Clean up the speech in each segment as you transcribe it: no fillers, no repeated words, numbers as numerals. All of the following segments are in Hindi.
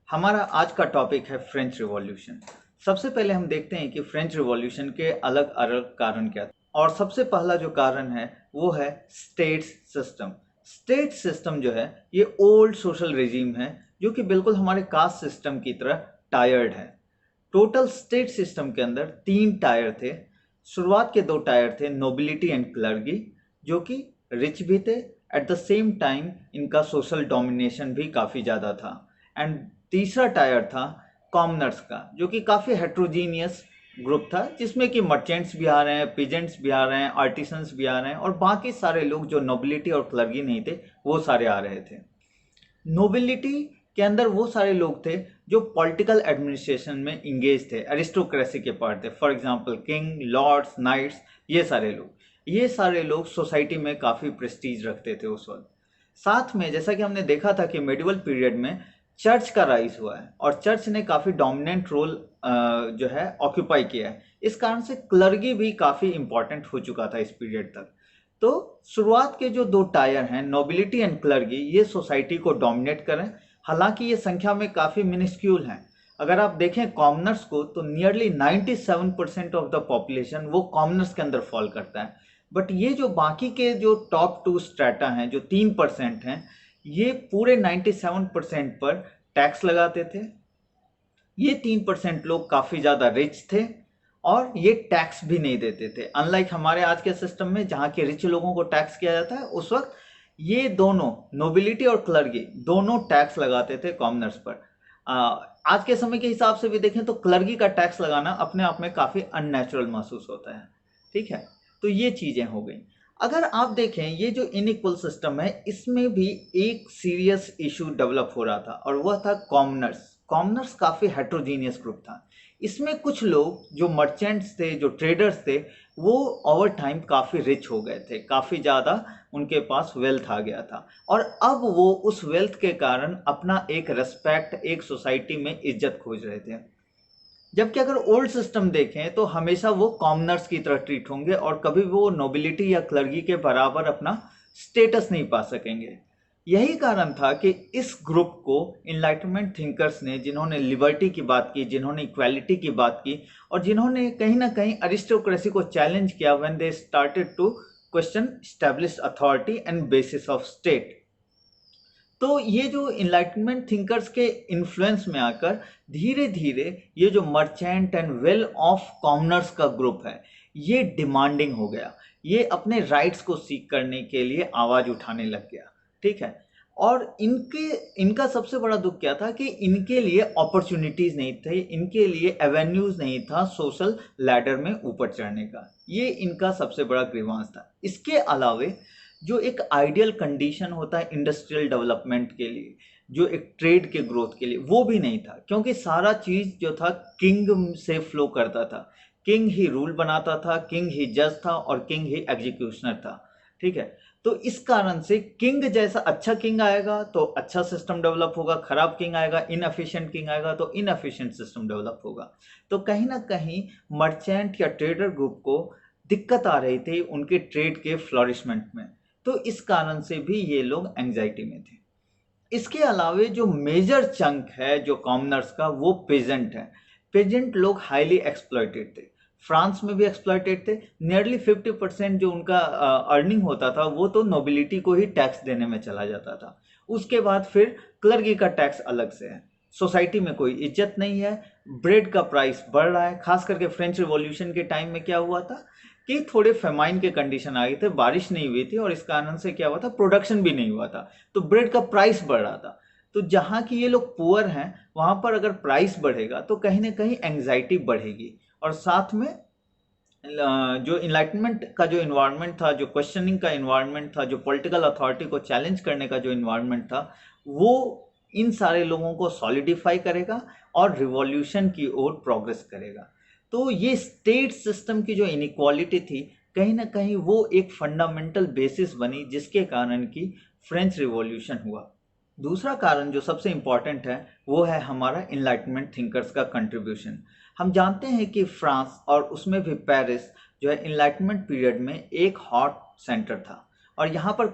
हमारा आज का टॉपिक है फ्रेंच रिवॉल्यूशन। सबसे पहले हम देखते हैं कि फ्रेंच रिवॉल्यूशन के अलग अलग कारण क्या थे। और सबसे पहला जो कारण है वो है स्टेट सिस्टम। स्टेट सिस्टम जो है ये ओल्ड सोशल रेजिम है जो कि बिल्कुल हमारे कास्ट सिस्टम की तरह टायर्ड है। टोटल स्टेट सिस्टम के अंदर 3 टायर थे। शुरुआत के 2 टायर थे नोबिलिटी एंड क्लर्गी, जो कि रिच भी थे। एट द सेम टाइम इनका सोशल डोमिनेशन भी काफ़ी ज़्यादा था। एंड तीसरा टायर था कॉमनर्स का, जो कि काफ़ी हेट्रोजीनियस ग्रुप था, जिसमें कि मर्चेंट्स भी आ रहे हैं, पिजेंट्स भी आ रहे हैं, आर्टिसंस भी आ रहे हैं, और बाकी सारे लोग जो नोबिलिटी और क्लर्गी नहीं थे वो सारे आ रहे थे। नोबिलिटी के अंदर वो सारे लोग थे जो पॉलिटिकल एडमिनिस्ट्रेशन में इंगेज थे, एरिस्टोक्रेसी के पार्ट थे। For example king, lords, knights, ये सारे लोग सोसाइटी में काफ़ी प्रेस्टीज रखते थे उस वक्त। साथ में जैसा कि हमने देखा था कि मेडिवल पीरियड में चर्च का राइज हुआ है और चर्च ने काफ़ी डोमिनेंट रोल जो है ऑक्यूपाई किया है। इस कारण से क्लर्गी भी काफ़ी इंपॉर्टेंट हो चुका था इस पीरियड तक। तो शुरुआत के जो 2 टायर हैं नोबिलिटी एंड क्लर्गी, ये सोसाइटी को डोमिनेट करें। हालांकि ये संख्या में काफ़ी मिनिस्क्यूल हैं। अगर आप देखें कॉमनर्स को तो नियरली 97% ऑफ द पॉपुलेशन वो कॉमनर्स के अंदर फॉल करता है। बट ये जो बाकी के जो टॉप 2 स्ट्रेटा हैं जो 3% हैं, ये पूरे 97% पर टैक्स लगाते थे। ये 3% लोग काफ़ी ज़्यादा रिच थे और ये टैक्स भी नहीं देते थे। अनलाइक हमारे आज के सिस्टम में जहाँ के रिच लोगों को टैक्स किया जाता है, उस वक्त ये दोनों नोबिलिटी और क्लर्गी दोनों टैक्स लगाते थे कॉमनर्स पर। आज के समय के हिसाब से भी देखें तो क्लर्गी का टैक्स लगाना अपने आप में काफ़ी अननेचुरल महसूस होता है। ठीक है, तो ये चीज़ें हो गई। अगर आप देखें ये जो इनइक्वल सिस्टम है, इसमें भी एक सीरियस इशू डेवलप हो रहा था और वह था कॉमनर्स। कॉमनर्स काफ़ी हेट्रोजीनियस ग्रुप था। इसमें कुछ लोग जो मर्चेंट्स थे, जो ट्रेडर्स थे, वो ओवर टाइम काफ़ी रिच हो गए थे, काफ़ी ज़्यादा उनके पास वेल्थ आ गया था और अब वो उस वेल्थ के कारण अपना एक रेस्पेक्ट, एक सोसाइटी में इज्जत खोज रहे थे। जबकि अगर ओल्ड सिस्टम देखें तो हमेशा वो कॉमनर्स की तरह ट्रीट होंगे और कभी वो नोबिलिटी या क्लर्गी के बराबर अपना स्टेटस नहीं पा सकेंगे। यही कारण था कि इस ग्रुप को इनलाइटमेंट थिंकर्स ने, जिन्होंने लिबर्टी की बात की, जिन्होंने इक्वालिटी की बात की और जिन्होंने कहीं ना कहीं अरिस्टोक्रेसी को चैलेंज किया, when they started to question established authority and basis of state. तो ये जो इनलाइटमेंट थिंकर्स के इन्फ्लुएंस में आकर धीरे धीरे ये जो merchant and well of commoners का ग्रुप है, ये डिमांडिंग हो गया। ये अपने राइट्स को सीख करने के लिए आवाज उठाने लग गया। ठीक है, और इनका सबसे बड़ा दुख क्या था कि इनके लिए अपॉर्चुनिटीज नहीं थे, इनके लिए एवेन्यूज नहीं था सोशल लैडर में ऊपर चढ़ने का। ये इनका सबसे बड़ा ग्रीवांस था। इसके अलावे जो एक आइडियल कंडीशन होता है इंडस्ट्रियल डेवलपमेंट के लिए, जो एक ट्रेड के ग्रोथ के लिए, वो भी नहीं था, क्योंकि सारा चीज जो था किंग से फ्लो करता था। किंग ही रूल बनाता था, किंग ही जज था और किंग ही एग्जीक्यूशनर था। ठीक है, तो इस कारण से किंग जैसा अच्छा किंग आएगा तो अच्छा सिस्टम डेवलप होगा, खराब किंग आएगा, इनएफिशिएंट किंग आएगा तो इनएफिशिएंट सिस्टम डेवलप होगा। तो कहीं ना कहीं मर्चेंट या ट्रेडर ग्रुप को दिक्कत आ रही थी उनके ट्रेड के फ्लॉरिशमेंट में। तो इस कारण से भी ये लोग एंजाइटी में थे। इसके अलावे जो मेजर चंक है जो कॉमनर्स का, वो पेजेंट है। पेजेंट लोग हाईली एक्सप्लॉइटेड थे, फ्रांस में भी एक्सप्लॉइटेड थे। नियरली 50% जो उनका अर्निंग होता था वो तो नोबिलिटी को ही टैक्स देने में चला जाता था। उसके बाद फिर क्लर्गी का टैक्स अलग से है। सोसाइटी में कोई इज्जत नहीं है। ब्रेड का प्राइस बढ़ रहा है। खास करके फ्रेंच रिवॉल्यूशन के टाइम में क्या हुआ था कि थोड़े फेमाइन के कंडीशन आ गए थे, बारिश नहीं हुई थी और इस कारण से क्या हुआ था, प्रोडक्शन भी नहीं हुआ था, तो ब्रेड का प्राइस बढ़ रहा था। तो जहाँ की ये लोग पुअर हैं वहाँ पर अगर प्राइस बढ़ेगा तो कहीं ना कहीं एंग्जाइटी बढ़ेगी। और साथ में जो इनलाइटमेंट का जो इन्वायरमेंट था, जो क्वेश्चनिंग का इन्वायरमेंट था, जो पॉलिटिकल अथॉरिटी को चैलेंज करने का जो इन्वायरमेंट था, वो इन सारे लोगों को सॉलिडिफाई करेगा और रिवॉल्यूशन की ओर प्रोग्रेस करेगा। तो ये स्टेट सिस्टम की जो इनइक्वालिटी थी, कहीं ना कहीं वो एक फंडामेंटल बेसिस बनी जिसके कारण की फ्रेंच रिवॉल्यूशन हुआ। दूसरा कारण जो सबसे इम्पॉर्टेंट है वो है हमारा इनलाइटमेंट थिंकर्स का कंट्रीब्यूशन। हम जानते हैं कि फ्रांस और उसमें भी पेरिस जो है इनलाइटमेंट पीरियड में एक हॉट सेंटर था और यहाँ पर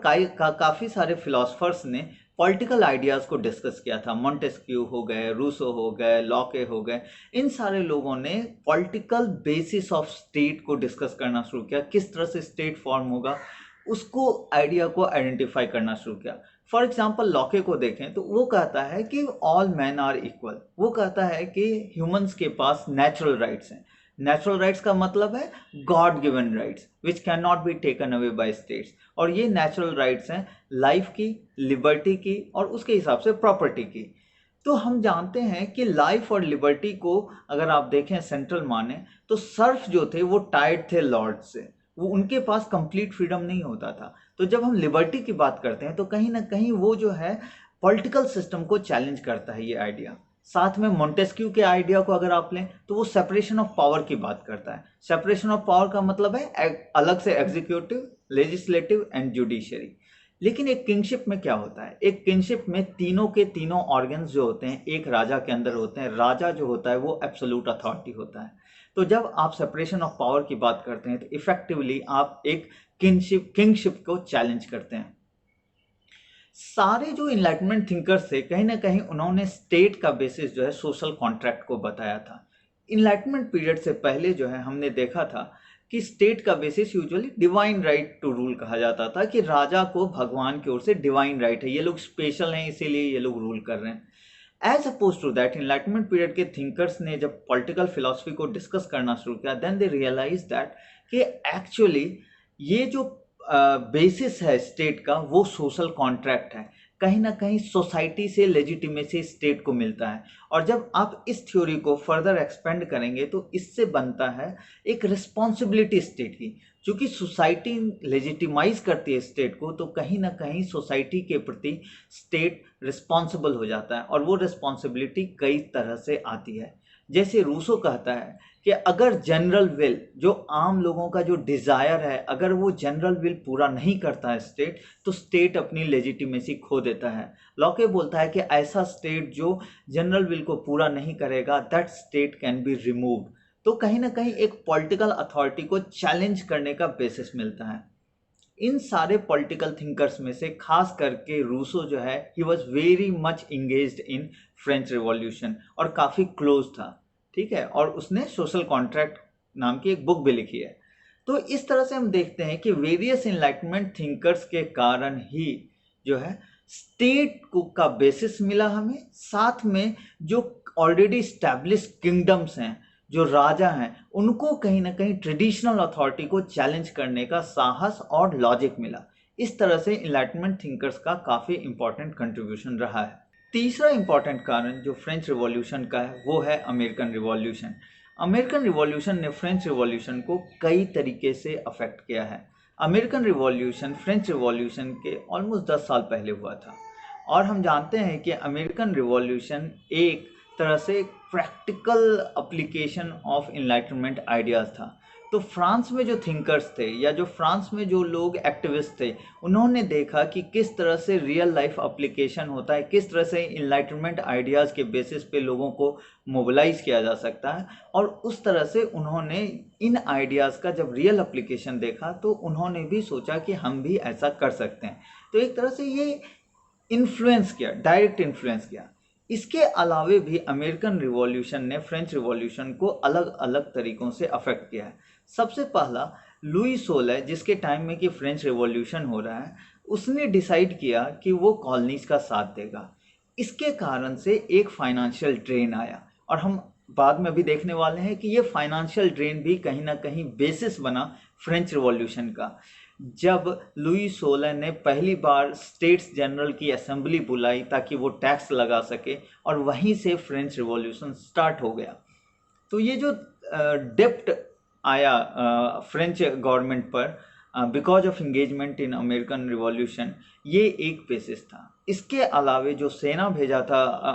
काफ़ी सारे फिलोसफर्स ने पॉलिटिकल आइडियाज़ को डिस्कस किया था। मॉन्टेस्क्यू हो गए, रूसो हो गए, लॉके हो गए, इन सारे लोगों ने पॉलिटिकल बेसिस ऑफ स्टेट को डिस्कस करना शुरू किया। किस तरह से स्टेट फॉर्म होगा, उसको आइडिया को आइडेंटिफाई करना शुरू किया। फॉर एग्जाम्पल लॉके को देखें तो वो कहता है कि ऑल मैन आर इक्वल। वो कहता है कि ह्यूमंस के पास नेचुरल राइट्स हैं। नेचुरल राइट्स का मतलब है God given rights which can not be taken away by states. और ये नेचुरल राइट्स हैं लाइफ की, लिबर्टी की और उसके हिसाब से प्रॉपर्टी की। तो हम जानते हैं कि लाइफ और लिबर्टी को अगर आप देखें सेंट्रल माने तो सर्फ जो थे वो टाइड थे लॉर्ड से, वो उनके पास कंप्लीट फ्रीडम नहीं होता था। तो जब हम लिबर्टी की बात करते हैं तो कहीं ना कहीं वो जो है पॉलिटिकल सिस्टम को चैलेंज करता है ये आइडिया। साथ में मोंटेस्क्यू के आइडिया को अगर आप लें तो वो सेपरेशन ऑफ पावर की बात करता है। सेपरेशन ऑफ पावर का मतलब है अलग से एग्जीक्यूटिव, लेजिस्लेटिव एंड जुडिशरी। लेकिन एक किंगशिप में क्या होता है, एक किंगशिप में तीनों के तीनों ऑर्गन्स जो होते हैं एक राजा के अंदर होते हैं। राजा जो होता है वो एब्सोल्यूट अथॉरिटी होता है। तो जब आप सेपरेशन ऑफ पावर की बात करते हैं तो इफेक्टिवली आप एक किंगशिप को चैलेंज करते हैं। सारे जो इनलाइटमेंट थिंकर्स थे कहीं ना कहीं उन्होंने स्टेट का बेसिस जो है सोशल कॉन्ट्रैक्ट को बताया था। इनलाइटमेंट पीरियड से पहले जो है हमने देखा था कि स्टेट का basis usually divine right to rule कहा जाता था, कि राजा को भगवान की ओर से डिवाइन राइट है, ये लोग स्पेशल हैं इसीलिए ये लोग रूल कर रहे हैं। As oppose to that enlightenment period के थिंकर्स ने जब पॉलिटिकल फिलॉसफी को डिस्कस करना शुरू किया, देन दे रियलाइज दैट कि एक्चुअली ये जो बेसिस है स्टेट का वो सोशल कॉन्ट्रैक्ट है। कहीं ना कहीं सोसाइटी से लेजिटिमेसी स्टेट को मिलता है। और जब आप इस थ्योरी को फर्दर एक्सपेंड करेंगे तो इससे बनता है एक रिस्पॉन्सिबिलिटी स्टेट की। चूंकि सोसाइटी लेजिटिमाइज करती है स्टेट को तो कहीं ना कहीं सोसाइटी के प्रति स्टेट रिस्पॉन्सिबल हो जाता है, और वो रिस्पॉन्सिबिलिटी कई तरह से आती है। जैसे रूसो कहता है कि अगर जनरल विल, जो आम लोगों का जो डिज़ायर है, अगर वो जनरल विल पूरा नहीं करता है स्टेट, तो स्टेट अपनी लेजिटिमेसी खो देता है। लॉके बोलता है कि ऐसा स्टेट जो जनरल विल को पूरा नहीं करेगा, that state can be removed. तो कहीं ना कहीं एक पॉलिटिकल अथॉरिटी को चैलेंज करने का बेसिस मिलता है। इन सारे पॉलिटिकल थिंकर्स में से खास करके रूसो जो है he was very much engaged in French revolution और काफ़ी क्लोज था, ठीक है। और उसने सोशल कॉन्ट्रैक्ट नाम की एक बुक भी लिखी है। तो इस तरह से हम देखते हैं कि वेरियस इनलाइटमेंट थिंकर्स के कारण ही जो है स्टेट को का बेसिस मिला हमें। साथ में जो ऑलरेडी स्टैब्लिश किंगडम्स हैं, जो राजा हैं, उनको कहीं ना कहीं ट्रेडिशनल अथॉरिटी को चैलेंज करने का साहस और लॉजिक मिला। इस तरह से इनलाइटमेंट थिंकर्स का काफ़ी इंपॉर्टेंट कंट्रीब्यूशन रहा है। तीसरा इंपॉर्टेंट कारण जो फ्रेंच रिवॉल्यूशन का है वो है अमेरिकन रिवॉल्यूशन। अमेरिकन रिवॉल्यूशन ने फ्रेंच रिवॉल्यूशन को कई तरीके से अफेक्ट किया है। अमेरिकन रिवॉल्यूशन फ्रेंच रिवॉल्यूशन के ऑलमोस्ट 10 साल पहले हुआ था, और हम जानते हैं कि अमेरिकन रिवॉल्यूशन एक तरह से practical application of enlightenment ideas था। तो फ्रांस में जो थिंकर्स थे या जो फ्रांस में जो लोग एक्टिविस्ट थे, उन्होंने देखा कि किस तरह से रियल लाइफ एप्लीकेशन होता है, किस तरह से इनलाइटमेंट आइडियाज़ के बेसिस पे लोगों को मोबिलाइज किया जा सकता है। और उस तरह से उन्होंने इन आइडियाज़ का जब रियल एप्लीकेशन देखा तो उन्होंने भी सोचा कि हम भी ऐसा कर सकते हैं। तो एक तरह से ये इन्फ्लुएंस किया, डायरेक्ट इन्फ्लुएंस किया। इसके अलावे भी अमेरिकन रिवॉल्यूशन ने फ्रेंच रिवॉल्यूशन को अलग अलग तरीकों से अफेक्ट किया है। सबसे पहला लुई सोलह, जिसके टाइम में कि फ्रेंच रिवॉल्यूशन हो रहा है, उसने डिसाइड किया कि वो कॉलोनीज का साथ देगा। इसके कारण से एक फाइनेंशियल ड्रेन आया, और हम बाद में भी देखने वाले हैं कि ये फाइनेंशियल ड्रेन भी कहीं ना कहीं बेसिस बना फ्रेंच रिवॉल्यूशन का। जब लुई सोलह ने पहली बार स्टेट्स जनरल की असेंबली बुलाई ताकि वो टैक्स लगा सके, और वहीं से फ्रेंच रिवॉल्यूशन स्टार्ट हो गया। तो ये जो डेप्ट आया फ्रेंच गवर्नमेंट पर because of engagement in American revolution, ये एक बेसिस था। इसके अलावे जो सेना भेजा था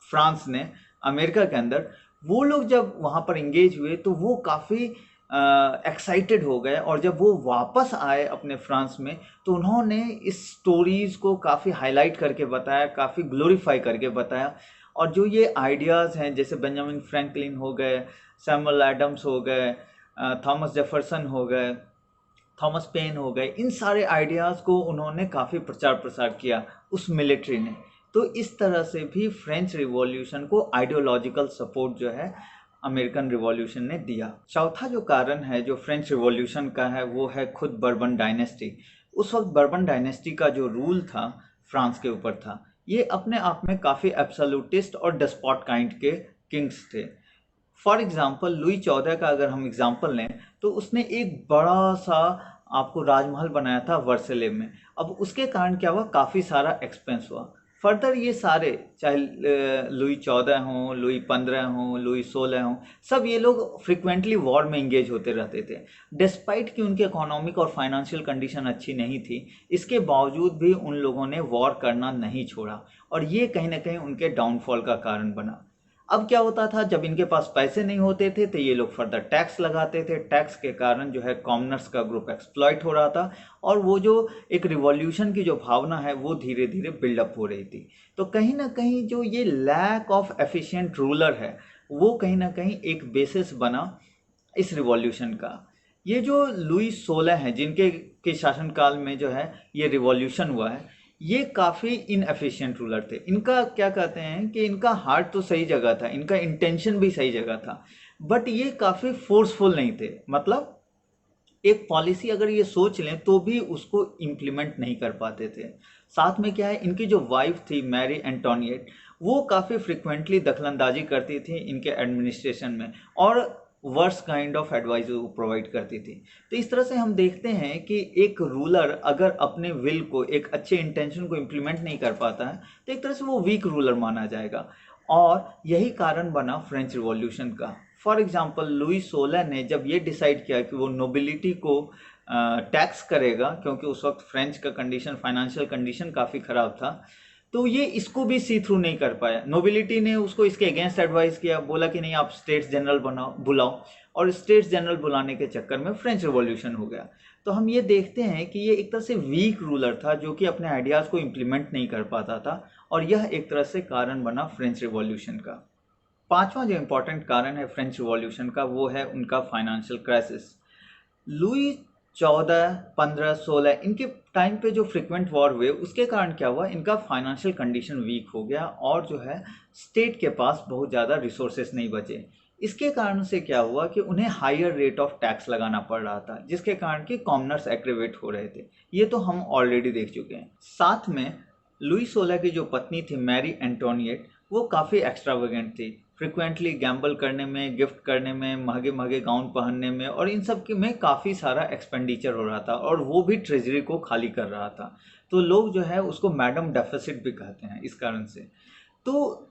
फ्रांस ने अमेरिका के अंदर, वो लोग जब वहाँ पर इंगेज हुए तो वो काफ़ी एक्साइटेड हो गए, और जब वो वापस आए अपने फ्रांस में तो उन्होंने इस स्टोरीज़ को काफ़ी हाईलाइट करके बताया, काफ़ी ग्लोरीफाई करके बताया। और जो ये आइडियाज़ हैं, जैसे बेंजामिन फ्रैंकलिन हो गए, सैमुअल एडम्स हो गए, थॉमस जेफरसन हो गए, थॉमस पेन हो गए, इन सारे आइडियाज़ को उन्होंने काफ़ी प्रचार प्रसार किया उस मिलिट्री ने। तो इस तरह से भी फ्रेंच रिवॉल्यूशन को आइडियोलॉजिकल सपोर्ट जो है अमेरिकन रिवॉल्यूशन ने दिया। चौथा जो कारण है जो फ्रेंच रिवॉल्यूशन का है वो है खुद बर्बन डायनेस्टी। उस वक्त बर्बन डायनेस्टी का जो रूल था फ्रांस के ऊपर था, ये अपने आप में काफ़ी एब्सोल्यूटिस्ट और डेस्पॉट काइंड के किंग्स थे। फॉर एग्जाम्पल लुई 14 का अगर हम एग्जाम्पल लें तो उसने एक बड़ा सा आपको राजमहल बनाया था वर्सेले में। अब उसके कारण क्या हुआ, काफ़ी सारा एक्सपेंस हुआ। फर्दर ये सारे चाहे लुई 14 हों, लुई 15 हों, लुई 16 हों, सब ये लोग फ्रिक्वेंटली वॉर में इंगेज होते रहते थे। डिस्पाइट कि उनकी इकोनॉमिक और फाइनेंशियल कंडीशन अच्छी नहीं थी, इसके बावजूद भी उन लोगों ने वॉर करना नहीं छोड़ा और ये कहीं ना कहीं उनके डाउनफॉल का कारण बना। अब क्या होता था, जब इनके पास पैसे नहीं होते थे तो ये लोग फर्दर टैक्स लगाते थे। टैक्स के कारण जो है कॉमनर्स का ग्रुप एक्सप्लॉइट हो रहा था और वो जो एक रिवॉल्यूशन की जो भावना है वो धीरे धीरे बिल्डअप हो रही थी। तो कहीं ना कहीं जो ये लैक ऑफ एफिशिएंट रूलर है वो कहीं ना कहीं एक बेसिस बना इस रिवॉल्यूशन का। ये जो लुई 16 हैं जिनके के शासनकाल में जो है ये रिवॉल्यूशन हुआ है, ये काफ़ी इनएफिशिएंट रूलर थे। इनका क्या कहते हैं कि इनका हार्ट तो सही जगह था, इनका इंटेंशन भी सही जगह था, बट ये काफ़ी फोर्सफुल नहीं थे। मतलब एक पॉलिसी अगर ये सोच लें तो भी उसको इम्प्लीमेंट नहीं कर पाते थे। साथ में क्या है, इनकी जो वाइफ थी मैरी एंटोनिएट, वो काफ़ी फ्रिक्वेंटली दखलंदाजी करती थी इनके एडमिनिस्ट्रेशन में और वर्स काइंड ऑफ एडवाइस वो प्रोवाइड करती थी। तो इस तरह से हम देखते हैं कि एक रूलर अगर अपने विल को, एक अच्छे इंटेंशन को इम्प्लीमेंट नहीं कर पाता है तो एक तरह से वो वीक रूलर माना जाएगा और यही कारण बना फ्रेंच रिवॉल्यूशन का। फॉर एग्जाम्पल लुई 16 ने जब ये डिसाइड किया कि वो नोबिलिटी को टैक्स करेगा, क्योंकि उस वक्त फ्रेंच का कंडीशन, फाइनेंशियल कंडीशन काफ़ी ख़राब था, तो ये इसको भी सी थ्रू नहीं कर पाया। नोबिलिटी ने उसको इसके अगेंस्ट एडवाइस किया, बोला कि नहीं आप स्टेट्स जनरल बुलाओ और स्टेट्स जनरल बुलाने के चक्कर में फ्रेंच रिवॉल्यूशन हो गया। तो हम ये देखते हैं कि ये एक तरह से वीक रूलर था जो कि अपने आइडियाज़ को इम्प्लीमेंट नहीं कर पाता था और यह एक तरह से कारण बना फ्रेंच रिवॉल्यूशन का। पांचवा जो इम्पोर्टेंट कारण है फ्रेंच रिवॉल्यूशन का वो है उनका फाइनेंशियल क्राइसिस। लुई 14, 15, 16 इनके टाइम पे जो फ्रिक्वेंट वॉर हुए उसके कारण क्या हुआ, इनका फाइनेंशियल कंडीशन वीक हो गया और जो है स्टेट के पास बहुत ज़्यादा रिसोर्सेस नहीं बचे। इसके कारण से क्या हुआ कि उन्हें हायर रेट ऑफ टैक्स लगाना पड़ रहा था, जिसके कारण कि कॉमनर्स एग्रीवेट हो रहे थे। ये तो हम ऑलरेडी देख चुके हैं। साथ में लुई 16 की जो पत्नी थी मैरी एंटोनिएट, वो काफ़ी एक्स्ट्रावेगेंट थी, फ्रिक्वेंटली गैम्बल करने में, गिफ्ट करने में, महंगे महंगे गाउन पहनने में और इन सब के में काफ़ी सारा एक्सपेंडिचर हो रहा था और वो भी ट्रेजरी को खाली कर रहा था। तो लोग जो है उसको मैडम डेफिसिट भी कहते हैं इस कारण से। तो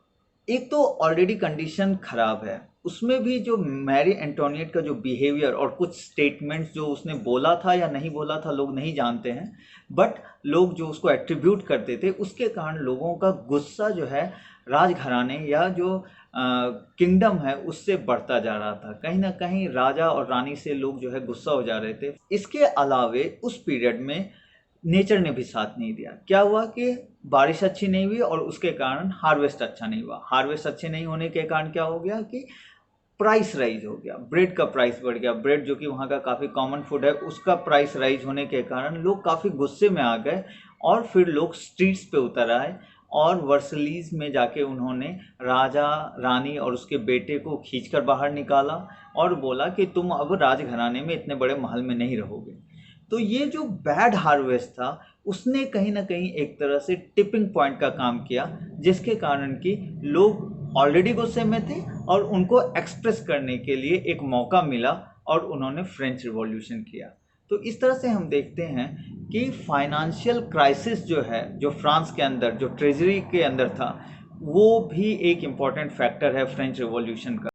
एक तो ऑलरेडी कंडीशन खराब है, उसमें भी जो मैरी एंटोनिएट का जो बिहेवियर और कुछ स्टेटमेंट्स जो उसने बोला था या नहीं बोला था लोग नहीं जानते हैं, बट लोग जो उसको एट्रीब्यूट करते थे उसके कारण लोगों का गुस्सा जो है राजघराने या जो किंगडम है उससे बढ़ता जा रहा था। कहीं ना कहीं राजा और रानी से लोग जो है गुस्सा हो जा रहे थे। इसके अलावे उस पीरियड में नेचर ने भी साथ नहीं दिया। क्या हुआ कि बारिश अच्छी नहीं हुई और उसके कारण हार्वेस्ट अच्छा नहीं हुआ। हार्वेस्ट अच्छे नहीं होने के कारण क्या हो गया कि प्राइस राइज हो गया, ब्रेड का प्राइस बढ़ गया। ब्रेड जो कि वहाँ का काफ़ी कॉमन फूड है उसका प्राइस राइज होने के कारण लोग काफ़ी गुस्से में आ गए और फिर लोग स्ट्रीट्स पे उतर आए और वर्सलीज में जाके उन्होंने राजा, रानी और उसके बेटे को खींचकर बाहर निकाला और बोला कि तुम अब राजघराने में इतने बड़े महल में नहीं रहोगे। तो ये जो बैड हार्वेस्ट था उसने कहीं ना कहीं एक तरह से टिपिंग पॉइंट का काम किया, जिसके कारण कि लोग ऑलरेडी गुस्से में थे और उनको एक्सप्रेस करने के लिए एक मौका मिला और उन्होंने फ्रेंच रिवॉल्यूशन किया। तो इस तरह से हम देखते हैं कि फाइनेंशियल क्राइसिस जो है, जो फ्रांस के अंदर, जो ट्रेजरी के अंदर था, वो भी एक इम्पॉर्टेंट फैक्टर है फ्रेंच रिवॉल्यूशन का।